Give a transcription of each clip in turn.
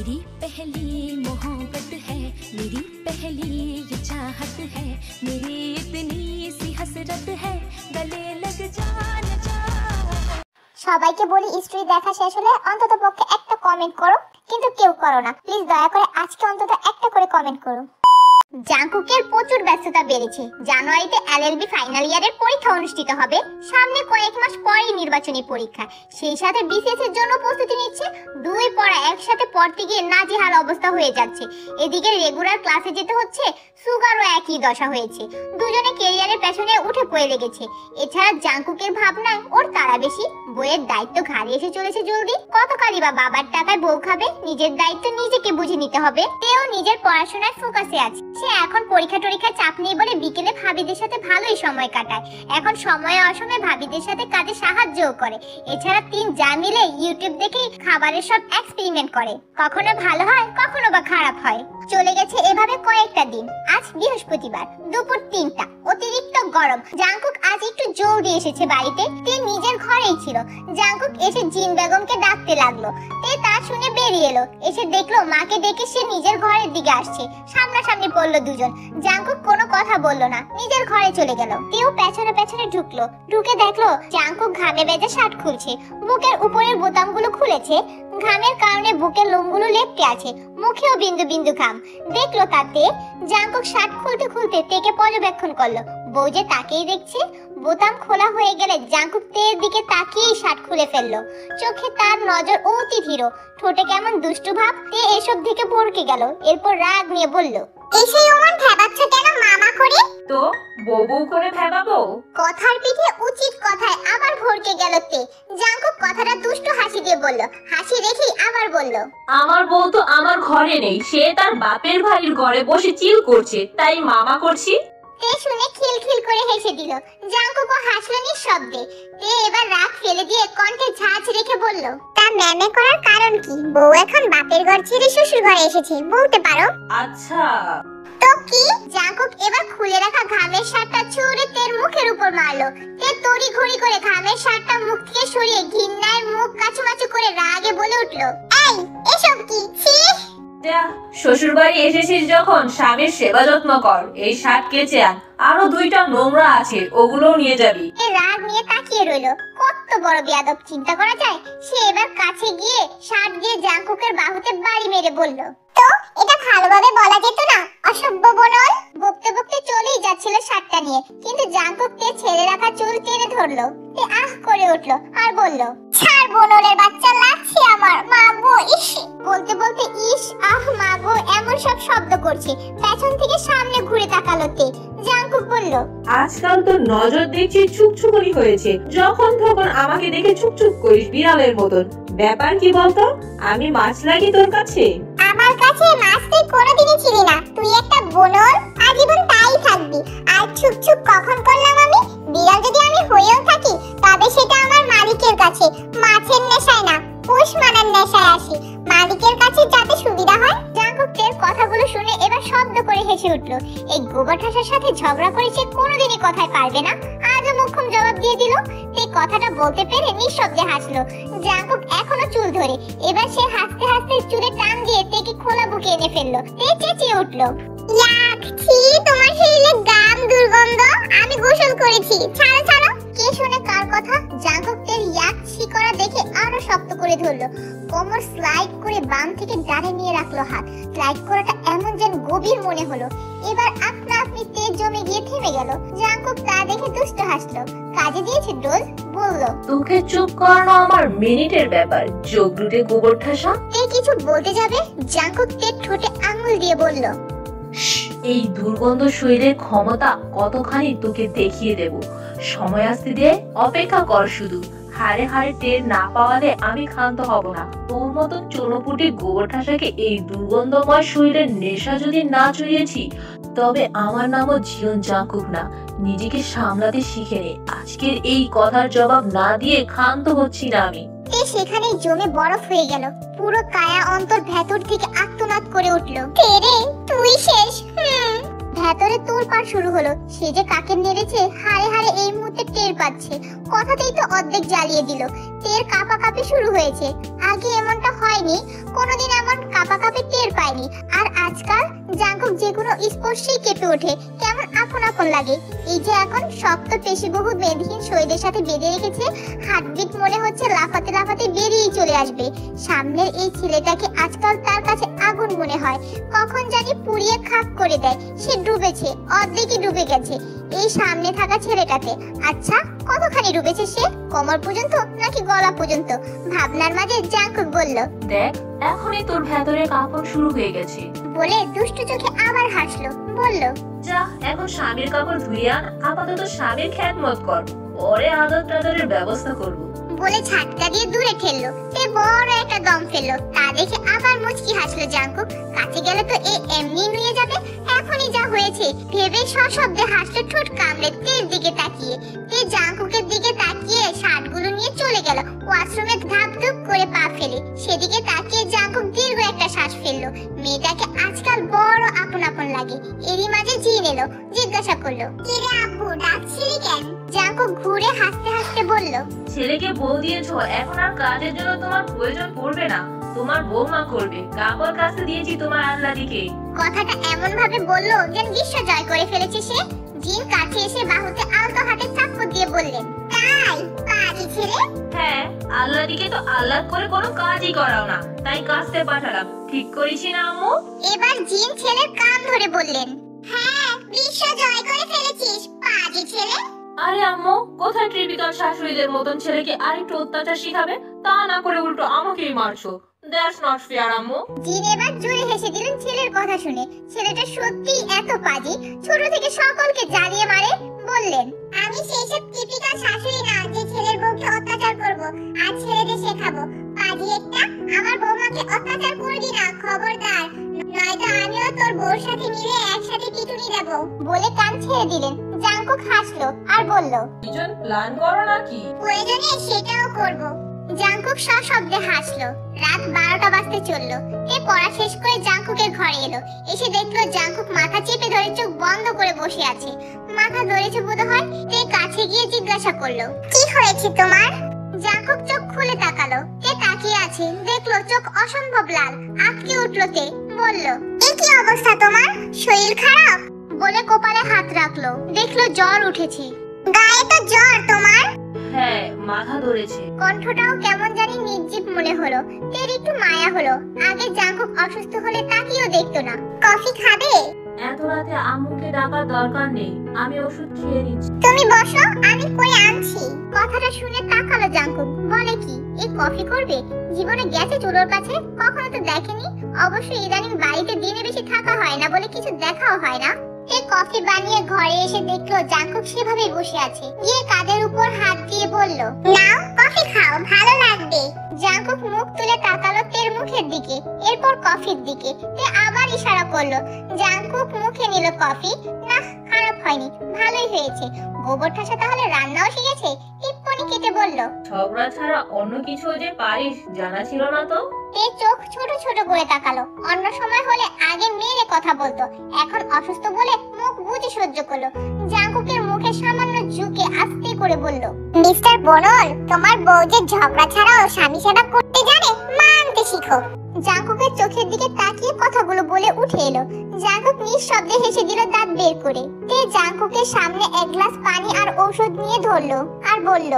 मेरी पहली मोहब्बत है, मेरी पहली ये चाहत है, मेरी इतनी सी हसरत है, गले लग जाना चाह। সবাইকে বলি স্টোরি দেখা শেষ হলে অন্তত পক্ষে একটা কমেন্ট করো, কিন্তু কেউ করো না। প্লিজ দয়া করে আজকে অন্তত একটা করে কমেন্ট করো। জাঙ্কুকের প্রচুর ব্যস্ততা বেড়েছে। জানুয়ারিতে এলএলবি ফাইনাল ইয়ারের পরীক্ষা অনুষ্ঠিত হবে, সামনে কয়েক মাস পরেই নির্বাচনী পরীক্ষা, সেই সাথে বিসিএস এর জন্য প্রস্তুতি নিচ্ছে। দুই পড়া একসাথে পড়তে গিয়ে নাজেহাল অবস্থা হয়ে যাচ্ছে। এদিকে রেগুলার ক্লাসে যেতে হচ্ছে, সুগারও একই দশা হয়েছে। দুজনে ক্যারিয়ারের পেছনে উঠে পড়ে লেগেছে। এছাড়া জাঙ্কুকের ভাবনায় ওর তাড়া বেশি, বইয়ের দায়িত্ব ঘাড়ে এসে চলেছে জলদি। কতকালই বা বাবার টাকায় বউ খাবে, নিজের দায়িত্ব নিজেকে বুঝে নিতে হবে। তেও নিজের পড়াশোনায় ফোকাসে আছে। সে এখন পরীক্ষা টরীক্ষার চাপ নেই বলে বিকেলে ভাবিদের সাথে ভালোই সময় কাটায়। এখন সময়ে অসময়ে ভাবিদের সাথে কাজে সাহায্যও করে। এছাড়া তিন যা মিলে ইউটিউব দেখে খাবারের সব এক্সপেরিমেন্ট করে, কখনো ভালো হয় কখনো বা খারাপ হয়। চলে গেছে এভাবে কয়েকটা দিন। আজ বৃহস্পতিবার দুপুর 3টা, অতিরিক্ত গরম। জাঙ্কুক আজ একটু জলদি এসেছে বাড়িতে। তে নিজের ঘরেই ছিল। জাঙ্কুক এসে জিন বেগমকে ডাকতে লাগলো। তে তা শুনে বেরিয়ে এলো। এসে দেখলো মাকে ডেকে সে নিজের ঘরের দিকে আসছে। সামনাসামনি পড়লো দুজন। জাঙ্কুক কোনো কথা বললো না, নিজের ঘরে চলে গেল। তেও পেছনে পেছনে ঢুকলো। ঢুকে দেখলো জাঙ্কুক ঘামে ভেজা শার্ট খুলছে, বুকের উপরের বোতামগুলো খুলেছে। ঘামের কারণে বুকের লোমগুলো লেপ্টে আছে, মুখেও বিন্দু বিন্দু ঘাম। দেখলো তাতে জাঙ্কুক শার্ট খুলতে খুলতে তেকে পর্যবেক্ষণ করলো। বউ যে তাকেই দেখছে। বোতাম খোলা হয়ে গেলে জাঙ্কুক তের দিকে তাকিয়েই শার্ট খুলে ফেললো। চোখে তার নজর অতি ধীর, ঠোঁটে কেমন দুষ্টু ভাব। তে এসব দিকে ভরকে গেল। এরপর রাগ নিয়ে বলল, এসেই ওমন ভেবাচ্ছ কেন মামা করে? তো বউ বউ করে ভেবাবো? কথার পিঠে উচিত কথায় আবার ভরকে গেল তে। জাঙ্কুক কথাটা দুষ্টু হাসি দিয়ে বলল। হাসি রেখেই আবার বলল, আমার বউ তো আমার ঘরে নেই, সে তার বাপের বাড়ির ঘরে বসে চিল করছে, তাই মামা করছি। তে শুনে খিলখিল করে হেসে দিল। জাঙ্কুকও হাসলো নিঃশব্দে। তে এবার রাগ ফেলে দিয়ে কণ্ঠে ঝাঁঝ রেখে বলল, তা ম্যামে করার কারণ কি? বউ এখন বাপের ঘর ছেড়ে শ্বশুর ঘরে এসেছে, বলতে পারো। আচ্ছা তো কি? জাঙ্কুক এবার খুলে রাখা ঘামের শার্টটা ছুঁড়ে তের মুখের উপর মারলো। তে তড়ি ঘড়ি করে ঘামের শার্টটা মুখ থেকে সরিয়ে ঘৃণায় মুখ কাচুমাচু করে রাগে বলে উঠলো, এই এসব কি? ছি! শ্বশুর বাড়ি এসেছিস যখন স্বামীর সেবা যত্ন কর। এই শার্ট কেচে আন, আরো 2টা নোংরা আছে, ওগুলোও নিয়ে যাবি। রাগ নিয়ে তাকিয়ে রইলো। কত বড় বেয়াদব, চিন্তা করা যায়। সে এবার কাছে গিয়ে শার্ট দিয়ে জাঙ্কুকের বাহুতে বাড়ি মেরে বলল, তো এটা ভালোভাবে বলা যেত না, অসভ্য বনল। বকতে বকতে চলেই যাচ্ছিল শার্টটা নিয়ে, কিন্তু জাঙ্কুক তে ছেড়ে রাখা চুল টেনে ধরলো। তে আহ করে উঠলো আর বলল, ছাড় বনলের বাচ্চা, লাগছে আমার, মা গো ইস। বলতে বলতে ইস আহ মা গো এমন সব শব্দ করছে। পেছন থেকে সামনে ঘুরে তাকালো তে। জাঙ্কুক বলল, আজকাল তো নজর দেখছি চুপচুপনি হয়েছে, যখন তখন আমাকে দেখে চুপচুপ করিস বিড়ালের মতন। ব্যাপার কি বলতো? আমি মাছ লাগি তোর কাছে? আমার কাছে মাছ তুই কোনোদিনই ছিলি না, তুই একটা বনল, আজীবন তাই থাকবি। আর চুপ চুপ কখন করলাম আমি? বিড়াল যদি আমি হয়েও থাকি, তবে সেটা আমার মালিকের কাছে, মাছের নেশায় না, পোষ মানার নেশায় আসি। মালিকের কাছে যাতে সুবিধা হয়। জাঙ্কুকের কথাগুলো শুনে এবার শব্দ করে হেসে উঠলো। এই গোবর ঠাসার সাথে ঝগড়া করে সে কোনোদিনই কথায় পারবে না। আজও মুখম জবাব দিয়ে দিল। এই কথাটা বলতে পেরে নিঃশব্দে হাসলো। জাঙ্কুক এখনো চুল ধরে। এবার সে হাসতে হাসতে চুলে টান দিয়ে তেকে খোলা বুকে এনে ফেললো। তে চেঁচিয়ে উঠলো, ইয়াক, ছি, তোমার শরীরে গাম দুর্গন্ধ, আমি গোসল করেছি, ছাড়ো ছাড়ো। কে শুনে কার কথা? জাঙ্কুক তের ইয়াক ছি করা দেখে আরো শক্ত করে ধরলো। কোমর স্লাইড করে বাম থেকে ডানে নিয়ে রাখলো হাত। স্লাইড করাটা এমন যেন গভীর মনে হলো। এবার আপনা আপনি তেজ জমে গিয়ে থেমে গেল। জাঙ্কুক তা দেখে দুষ্ট হাসলো। কাজে দিয়েছে ডোজ, বলল, তোকে চুপ করানো আমার মিনিটের ব্যাপার, যোগ লুটে গোবর ঠাসা। তে কিছু বলতে যাবে, জাঙ্কুক তের ঠোঁটে আঙুল দিয়ে বলল, এই দুর্গন্ধ শরীরের ক্ষমতা কতখানি তোকে দেখিয়ে দেব। সময় আসতে দিয়ে অপেক্ষা কর শুধু। হারে হারে টের না পাওয়ালে আমি ক্ষান্ত হব না। তোর মতন চুনোপুটি গোবর ঠাসাকে এই দুর্গন্ধময় শরীরের নেশা যদি না চড়িয়েছি, তবে আমার নামও জীবন জাঙ্কুক না। নিজেকে সামলাতে শিখে নে। আজকের এই কথার জবাব না দিয়ে ক্ষান্ত হচ্ছি না আমি। সেখানেই জমে বরফ হয়ে গেল। পুরো কায়া অন্তর ভেতর থেকে আর্তনাদ করে উঠল, তেরে তুই শেষ। ভেতরে তোলপাড় শুরু হলো। সে যে কাকে নেড়েছে হাড়ে হাড়ে এই মুহূর্তে টের পাচ্ছে। কথাতেই তো অর্ধেক জ্বালিয়ে দিল। টের কাঁপাকাঁপি শুরু হয়েছে। আগে এমনটা হয়নি, কোনোদিন এমন কাঁপাকাঁপি টের পায়নি। আর আজকাল জাঙ্কুক যে কোনো স্পর্শেই কেঁপে ওঠে, কেমন আপন আপন লাগে। এই যে এখন শক্ত পেশিবহু মেদহীন শরীরের সাথে বেঁধে রেখেছে, হার্টবিট মনে হচ্ছে লাফাতে লাফাতে বেরিয়েই চলে আসবে। সামনের এই ছেলেটাকে আজকাল তার কাছে আগুন মনে হয়, কখন জানি পুড়িয়ে খাক করে দেয়। সে ডুবেছে, অর্ধেকই ডুবে গেছে এই সামনে থাকা ছেলেটাতে। আচ্ছা, কতখানি ডুবেছে সে? কোমর পর্যন্ত নাকি গলা পর্যন্ত? ভাবনার মাঝে জাঙ্কুক বলল, দেখ এখনই তোর ভেতরে কাঁপন শুরু হয়ে গেছে। বলে দুষ্টু চোখে আবার হাসলো, বলল, যা এখন স্বামীর কাপড় ধুইয়া আন, আপাতত স্বামীর খ্যাতমত কর, পরে আদর টাদরের ব্যবস্থা করবো। বলে ঝাটকা দিয়ে দূরে ঠেললো। তে বড় একটা দম ফেললো। তা দেখে আবার মুচকি হাসলো জাঙ্কুক। কাছে গেলে তো এমনি নুয়ে যাবে। এখনই যা হয়েছে ভেবে সশব্দে হাসলো ঠোঁট কামড়ে তের দিকে তাকিয়ে। তে জাঙ্কুকের দিকে তাকিয়ে শার্টগুলো নিয়ে চলে গেল ওয়াশরুমে ধাপ ধুপ করে পা ফেলে। সেদিকে তাকিয়ে জাঙ্কুক দীর্ঘ একটা শ্বাস ফেললো। মেয়েটাকে আজকাল বড় আপন আপন লাগে। এরই মাঝে জিন এলো, জিজ্ঞাসা করলো, কি রে আব্বু, ডাকছিলি কেন? জাঙ্কুক ঘুরে হাসতে হাসতে বলল, ছেলেকে বউ দিয়েছো, এখন আর কাজের জন্য তোমার প্রয়োজন পড়বে না, তোমার বৌমা করবে। কাপড় কাচতে দিয়েছি তোমার আল্লাদিকে। কথাটা এমন ভাবে বললো যেন বিশ্ব জয় করে ফেলেছে সে। জিন কাছে এসে বাহুতে আলতো হাতে চাপড় দিয়ে বললেন, তাই পারি ছেলে? হ্যাঁ, আল্লাদিকে তো আল্লাহ করে কোনো কাজই করাও না, তাই কাচতে পাঠালাম। ঠিক করেছি না আম্মু? এবার জিন ছেলের কান ধরে বললেন, হ্যাঁ, বিশ্ব জয় করে ফেলেছিস পারি ছেলে। আরে আম্মু, কোথায় ট্রিপিক্যাল শাশুড়িদের মতন ছেলেকে আরেকটু অত্যাচার শিখাবে, তা না করে উল্টো আমাকেই মারছো। দ্যাটস নট ফেয়ার আম্মু। জিন এবার জোরে হেসে দিলেন ছেলের কথা শুনে। ছেলেটা সত্যি এত পাজি, ছোট থেকে সকলকে জ্বালিয়ে মারে। বললেন, আমি সেই সব টিপিক্যাল শাশুড়ি না যে ছেলের বউকে অত্যাচার করব আর ছেলেদের শেখাবো। পাজি একটা, আমার বৌমাকে অত্যাচার করবি না, খবরদার, নয়তো আমিও তোর বউর সাথে মিলে একসাথে পিটুনি দেব। বলে কান ছেড়ে দিলেন। জাঙ্কুক হাসলো আর বলল, দুজন প্ল্যান করো নাকি? প্রয়োজনে সেটাও করব। জাঙ্কুক সশব্দে হাসলো। রাত 12টা বাজতে চললো। তে পড়া শেষ করে জাঙ্কুকের ঘরে এলো। এসে দেখলো জাঙ্কুক মাথা চেপে ধরে চোখ বন্ধ করে বসে আছে। মাথা ধরেছে বোধহয়। তে কাছে গিয়ে জিজ্ঞাসা করলো, কি হয়েছে তোমার? জাঙ্কুক চোখ খুলে তাকালো। তে তাকিয়ে আছে, দেখলো চোখ অসম্ভব লাল। আঁতকে উঠলো তে, বলল, এ কি অবস্থা তোমার? শরীর খারাপ? বলে কপালে হাত রাখলো। দেখলো জ্বর উঠেছে। গায়ে তো জ্বর তোমার? হ্যাঁ, মাথা ধরেছে। কণ্ঠটাও কেমন জানি নির্জীব মনে হলো। তের একটু মায়া হলো। আগে জাঙ্কুক অসুস্থ হলে তাকিয়েও দেখতো না। কফি খাবে? এত রাতে আম্মুকে ডাকার দরকার নেই, আমি ওষুধ খেয়ে নিচ্ছি। তুমি বসো, আমি করে আনছি। কথাটা শুনে তাকালো জাঙ্কুক। বলে কি, এই কফি করবে? জীবনে গেছে চুলোর কাছে, কখনো তো দেখেনি। অবশ্য ইদানিং বাড়িতে দিনে বেশি থাকা হয় না বলে কিছু দেখাও হয় না। এই কফি বানিয়ে ঘরে এসে দেখলো জাঙ্কুক সেভাবেই বসে আছে। গিয়ে কাঁধের উপর হাত দিয়ে বলল, নাও কফি খাও, ভালো লাগবে। জাঙ্কুক মুখ তুলে তাকালো তের মুখের দিকে, এরপর কফির দিকে। তে আবার ইশারা করলো। জাঙ্কুক মুখে নিল কফি। না, খারাপ হয়নি, ভালোই হয়েছে। গোবর ঠাসা তাহলে রান্নাও শিখেছে। টিপ্পনি কেটে বলল, ঝগড়া ছাড়া অন্য কিছু যে পারিস জানা ছিল না তো। তে চোখ ছোট ছোট করে তাকালো। অন্য সময় হলে আগে মেরে কথা বলতো, এখন অসুস্থ বলে মুখ বুঝে সহ্য করলো। জাঙ্কুকের মুখে সামান্য ঝুঁকে আস্তে করে বলল, মিস্টার বনল, তোমার বউ যে ঝগড়া ছাড়াও স্বামী সেবা করতে জানে, মানতে শিখো। জাঙ্কুকের চোখের দিকে তাকিয়ে কথাগুলো বলে উঠে এলো। জাঙ্কুক নিঃশব্দে হেসে দিল দাঁত বের করে। তে জাঙ্কুকের সামনে এক গ্লাস পানি আর ঔষধ নিয়ে ধরলো আর বলল,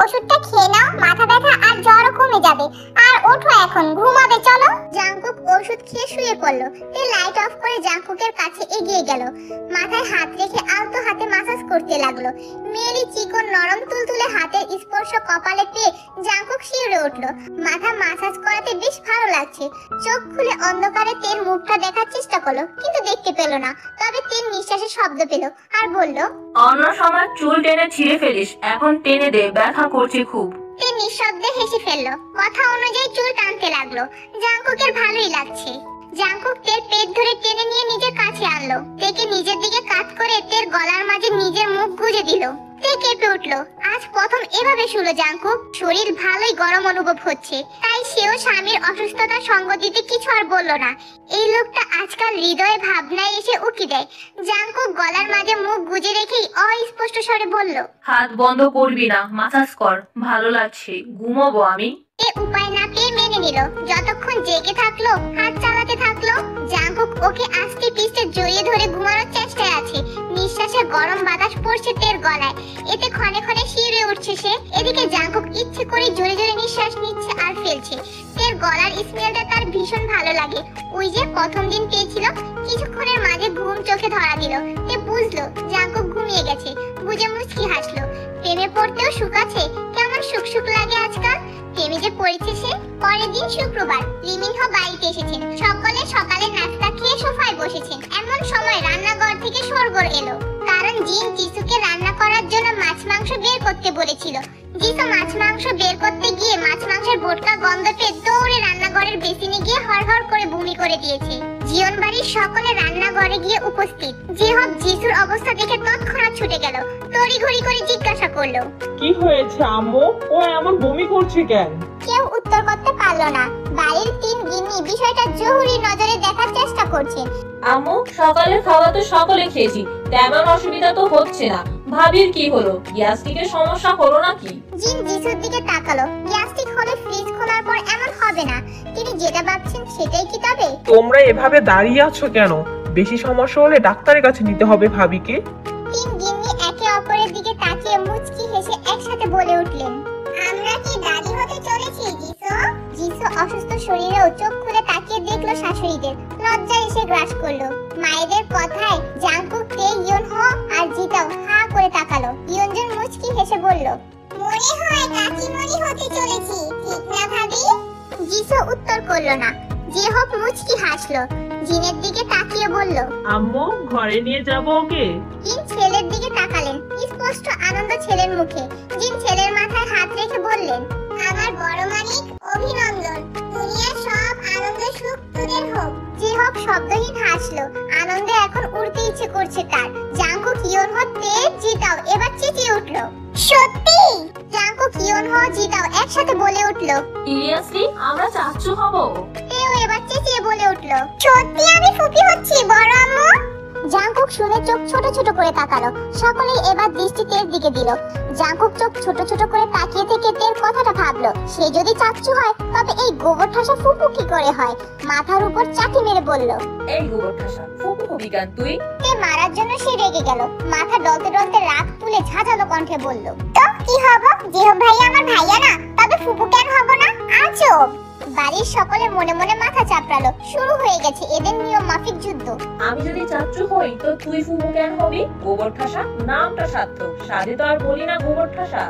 ওষুধটা খেয়ে নাও, মাথা ব্যথা আর জ্বরও কমে যাবে। আর ওঠো এখন, ঘুমাবে চলো। জাঙ্কুক ওষুধ খেয়ে শুয়ে পড়লো। তে লাইট অফ করে জাঙ্কুকের কাছে এগিয়ে গেল। মাথায় হাত রেখে আলতো হাতে মাসাজ করতে লাগলো। মেয়েলি চিকন নরম তুলতুলে হাতের স্পর্শ কপালে পেয়ে জাঙ্কুক শিউরে উঠলো। মাথা মাসাজ করাতে বেশ ভালো লাগছে। চোখ খুলে অন্ধকারে তের মুখটা দেখার চেষ্টা করলো, কিন্তু দেখতে পেল না। তবে তের নিঃশ্বাসের শব্দ পেল আর বলল, অন্য সময় চুল টেনে ছিঁড়ে ফেলিস, এখন টেনে দে, ব্যথা করছে খুব। তে নিঃশব্দে হেসে ফেললো। কথা অনুযায়ী চুল টানতে লাগলো। জাঙ্কুকের ভালোই লাগছে। জাঙ্কুক তের পেট ধরে টেনে নিয়ে নিজের কাছে আনলো। তেকে নিজের দিকে কাত করে তের গলার মাঝে নিজের মুখ গুজে দিল। তে কেঁপে উঠলো। আজ প্রথম এভাবে শুলো জাঙ্কুক। শরীর ভালোই গরম অনুভব হচ্ছে, তাই সেও স্বামীর অসুস্থতার সঙ্গ দিতে কিছু আর বলল না। এই লোকটা আজকাল হৃদয়ে ভাবনায় এসে উকি দেয়। জাঙ্কুক গলার মাঝে মুখ গুজে রেখেই অস্পষ্ট স্বরে বলল, হাত বন্ধ করবি না, মাসাজ কর, ভালো লাগছে, ঘুমোবো আমি। এ উপায় না পেয়ে মেনে নিল। যতক্ষণ জেগে থাকলো হাত চালাতে থাকলো। জাঙ্কুক ওকে আস্তে পিস্তে জড়িয়ে ধরে ঘুমানোর চেষ্টায় আছে। নিঃশ্বাসে গরম বাতাস পড়ছে তের গলায়, এতে ক্ষণে ক্ষণে শিউরে উঠছে সে। এদিকে জাঙ্কুক ইচ্ছে করে জোরে জোরে নিঃশ্বাস নিচ্ছে আর ফেলছে। তের গলার স্মেলটা তার ভীষণ ভালো লাগে। ওই যে প্রথম দিন পেয়েছিল। কিছুক্ষণের মাঝে ঘুম চোখে ধরা দিল। তে বুঝলো জাঙ্কুক ঘুমিয়ে গেছে। বুঝে মুচকি হাসলো। প্রেমে পড়তেও সুখ আছে, কেমন সুখ সুখ লাগে আজকাল। প্রেমে যে পড়েছে সে। পরের দিন শুক্রবার, লিমিনহো বাড়িতে এসেছেন। সকলে সকালে নাস্তা খেয়ে সোফায় বসেছেন। এমন সময় রান্নাঘর থেকে শোরগোল এলো, কারণ জিন জিসুকে রান্না করার জন্য মাছ মাংস বের করতে বলেছিল। জিসু মাছ মাংস বের করতে গিয়ে মাছ মাংসের বোটকা গন্ধ পেয়ে দৌড়ে রান্নাঘরের বেসিনে গিয়ে হড়হড় করে বমি করে দিয়েছে। জিয়ন বাড়ির সকলে রান্নাঘরে গিয়ে উপস্থিত। জিহব জিসুর অবস্থা দেখে তৎক্ষণাৎ ছুটে গেল। তড়িঘড়ি করে জিজ্ঞাসা করলো, কি হয়েছে আম্মু? ও এমন বমি করছে কেন? কেউ উত্তর করতে পারলো না। বাড়ির তিন গিন্নি বিষয়টা জহুরি নজরে দেখার চেষ্টা করছেন। আম্মু, সকালের খাওয়া তো সকলে খেয়েছি, তেমন অসুবিধা তো হচ্ছে না। ভাবির কি হলো? গ্যাস্ট্রিকের সমস্যা হলো নাকি? জিন জিসুর দিকে তাকালো। গ্যাস্ট্রিক হলে ফ্রিজ খোলার পর এমন হবে না। তিনি যেটা ভাবছেন সেটাই কি তবে? তোমরা এভাবে দাঁড়িয়ে আছো কেন? বেশি সমস্যা হলে ডাক্তারের কাছে নিতে হবে ভাবিকে। তিন গিন্নি একে অপরের দিকে তাকিয়ে মুচকি হেসে একসাথে বলে উঠলেন, আমরা কি দাদি হতে চলেছি জিসু? জিসু অসুস্থ শরীরেও চোখ খুলে তাকিয়ে দেখলো শাশুড়িদের। লজ্জায় এসে গ্রাস করলো। মায়েদের কথায় জাঙ্কুক, তে, ইয়নহো আর জিতাও হা করে তাকালো। ইয়নজন মুচকি হেসে বলল, মনে হয় কাকিমণি হতে চলেছি, ঠিক না ভাবি? জিসু উত্তর করলো না। জেহব মুচকি হাসলো। জিনের দিকে তাকিয়ে বলল, আম্মু, ঘরে নিয়ে যাব ওকে? জিন ছেলের দিকে তাকালেন। স্পষ্ট আনন্দ ছেলের মুখে। জিন ছেলের মাথায় হাত রেখে বললেন, আমার বড় মানিক, অভিনন্দন। দুনিয়ার সব আনন্দ সুখ তোদের হোক। জেহব শব্দহীন হাসলো। আনন্দে এখন উড়তে ইচ্ছে করছে তার। জাঙ্কুক, ইয়নহো, তে, জিতাও এবার চেঁচিয়ে উঠলো, সত্যি? জাঙ্কুক, ইয়নহো, জিতাও একসাথে বলে উঠলো, সিরিয়াসলি আমরা চাচ্চু হব? তেও এবার চেঁচিয়ে বলে উঠলো, সত্যি আমি ফুপি হচ্ছি বড় আম্মু। জাঙ্কুক শুনে চোখ ছোট ছোট করে তাকালো। সকলেই এবার দৃষ্টি তের দিকে দিল। জাঙ্কুক চোখ ছোট ছোট করে তাকিয়ে থেকে তের কথাটা ভাবলো, সে যদি চাচ্চু হয় তবে এই গোবর ঠাসা ফুপু কি করে হয়? মাথার উপর চাটি মেরে বলল, এই গোবর ঠাসা ফুপু হবি কেন তুই? তে মারার জন্য সে রেগে গেল। মাথা ডলতে ডলতে রাগ তুলে ঝাঁঝালো কণ্ঠে বলল, তো কি হব? যেহব ভাইয়া আমার ভাইয়া না, তবে ফুপু কেন হব না? আজব। বাড়ির সকলে মনে মনে মাথা চাপড়ালো। শুরু হয়ে গেছে এদের নিয়ম মাফিক যুদ্ধ। আমি যদি চাচ্চু হই তো তুই ফুপু কেন হবি? গোবর ঠাসা নামটা সার্থক, সাধে তো আর বলি না গোবর ঠাসা।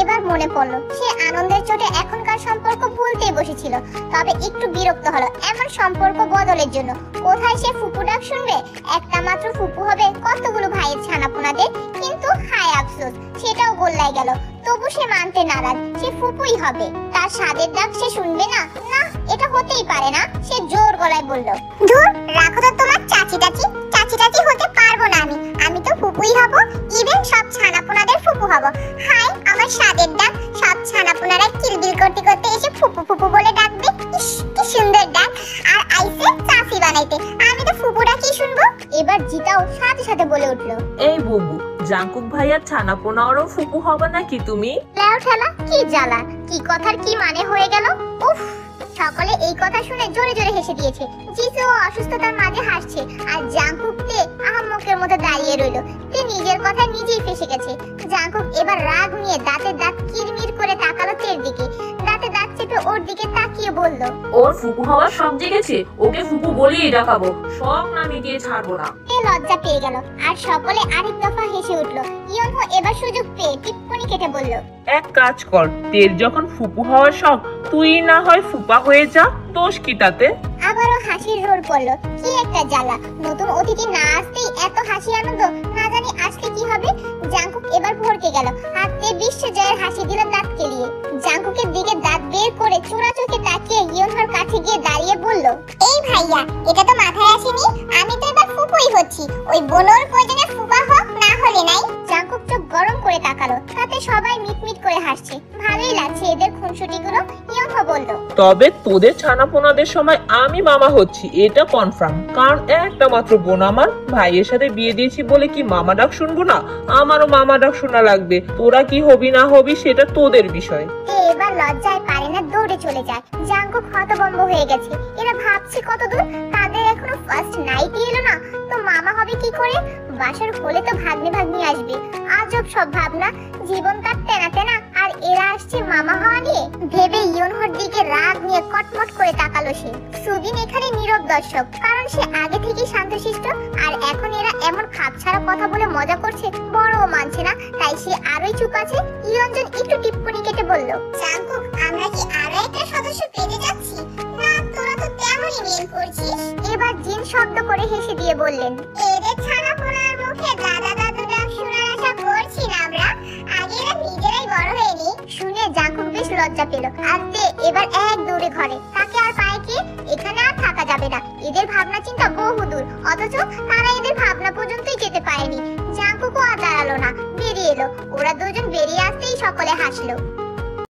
এবার মনে পড়লো সে আনন্দের চোটে এখনকার সম্পর্ক ভুলতেই বসেছিল। তবে একটু বিরক্ত হলো এমন সম্পর্ক বদলের জন্য। কোথায় সে ফুপু ডাক শুনবে? একটা মাত্র ফুপু হবে কতগুলো ভাইয়ের ছানাপোনাদের। কিন্তু হায় আফসোস, সেটাও গোল্লায় গেল। তবু সে মানতে নারাজ। সে ফুপুই হবে। তার স্বাদের ডাক সে শুনবে না? না, এটা হতেই পারে না। সে জোর গলায় বলল, ধুর, রাখো তো তোমার চাচি টাচি। চাচি টাচি হতে পারবো না আমি। আমি তো ফুপুই হব। ইভেন সব ছানাপোনাদের ফুপু হব। হাই আমার স্বাদের ডাক। সব ছানাপোনারা কিলবিল করতে করতে এসে ফুপু ফুপু বলে ডাকবে। ইস, কি সুন্দর ডাক। আর আইসে চাচি বানাইতে। আমি তো ফুপু ডাকি শুনবো। এবার জিতাও সাথে সাথে বলে উঠলো, এই বুবু, জাঙ্কুক ভাইয়ার ছানাপোনারও ফুপু হবে নাকি তুমি? লেও ঠেলা, কি জ্বালা। কি কথার কি মানে হয়ে গেল। উফ। সকলে এই কথা শুনে জোরে জোরে হেসে দিয়েছে। জিসু অসুস্থতার মাঝে হাসছে। আর জাঙ্কুক তে আহাম্মকের মতো দাঁড়িয়ে রইল। তে নিজের কথা নিজেই ফেসে গেছে। জাঙ্কুক এবার রাগ নিয়ে দাঁতের দাঁত কিরমির করে তাকালো তের দিকে। দাঁতে দাঁত চেপে ওর দিকে তাকিয়ে বলল, ওর ফুপু হওয়ার সব জেগেছে, ওকে ফুপু বলেই ডাকাবো, সব নামে দিয়ে ছাড়বো না। তে লজ্জা পেয়ে গেল। আর সকলে আরেক দফা হেসে উঠল। ইয়নহো এবার সুযোগ পেয়ে টিপ্পনি কেটে বলল, এক কাজ কর, তের যখন ফুপু হওয়ার শখ, তুই না হয় ফুপা হয়ে যা, দোষ কি তাতে? আবারও হাসির রোল পড়লো। কি একটা জ্বালা। নতুন অতিথি না আসতেই এত হাসি আনন্দ। না জানি আসলে কি হবে। জাঙ্কুক এবার ভরকে গেল। হাতে বিশ্ব জয়ের হাসি দিল দাঁত কেলিয়ে। জাঙ্কুকের দিকে দাঁত বের করে চোরা চোখে তাকিয়ে ইয়নহোর কাছে গিয়ে দাঁড়িয়ে বলল, এই ভাইয়া, এটা তো মাথায় আসেনি। আমি তো এবার ফুপুই হচ্ছি। ওই বোনর প্রয়োজনে ফুপা হোক, না হলে নাই। জাঙ্কুক চোখ গরম করে সবাই মিটমিট করে হাসছে। ভালোই লাগছে এদের খুনসুটিগুলো, ইয়ংহো বলল। তবে তোদের ছানাপোনাদের সময় আমি মামা হচ্ছি, এটা কনফার্ম। কারণ একটা মাত্র বোন আমার, ভাইয়ের সাথে বিয়ে দিয়েছি বলে কি মামা ডাক শুনবো না? আমারও মামা ডাক শোনা লাগবে। তোরা কি হবি না হবি সেটা তোদের বিষয়। এবার লজ্জায় পারে না, দৌড়ে চলে যায়। জাঙ্কুক হতভম্ব হয়ে গেছে। এরা ভাবছে কত দূর, তাদের এখনো ফার্স্ট নাইটই এলো না, তো মামা হবে কি করে? বাসার হলে তো ভাগ্নে ভাগ্নি আসবে। আজব সব ভাবনা, জীবন কাটতে না তেনা, আর এরা আসছে মামা হওয়া নিয়ে। ভেবে ইয়নহোর দিকে রাগ নিয়ে কটমট করে তাকালো সে। সুদিন এখানে নীরব দর্শক, কারণ সে আগে থেকেই শান্তশিষ্ট, আর এখন এরা এমন খাপছাড়া কথা বলে মজা করছে, বড়ও মানছে না, তাই সে আরোই চুপ আছে। ইয়ঞ্জন একটু টিপ্পনি কেটে বলল, জাঙ্কুক আমরা কি আরো একটা সদস্য পেতে যাচ্ছি? না, তোরা তো তেমনই মেল করছিস। এবার জিন শব্দ করে হেসে দিয়ে বললেন, এদের ছানাপোনার মুখে দাদা দাদু ডাক শোনার আশা করছি না আমরা, আগে এরা নিজেরাই বড় হয়ে নি। শুনে জাঙ্কুক বেশ লজ্জা পেল। আস্তে এবার এক দৌড়ে ঘরে, তাকে আর পায় কে? এখানে আর থাকা যাবে না, এদের ভাবনা চিন্তা বহুদূর, অথচ তারা এদের ভাবনা পর্যন্তই যেতে পারেনি। জাঙ্কুকও আর দাঁড়ালো না, বেরিয়ে এলো। ওরা দুজন বেরিয়ে আসতেই সকলে হাসলো।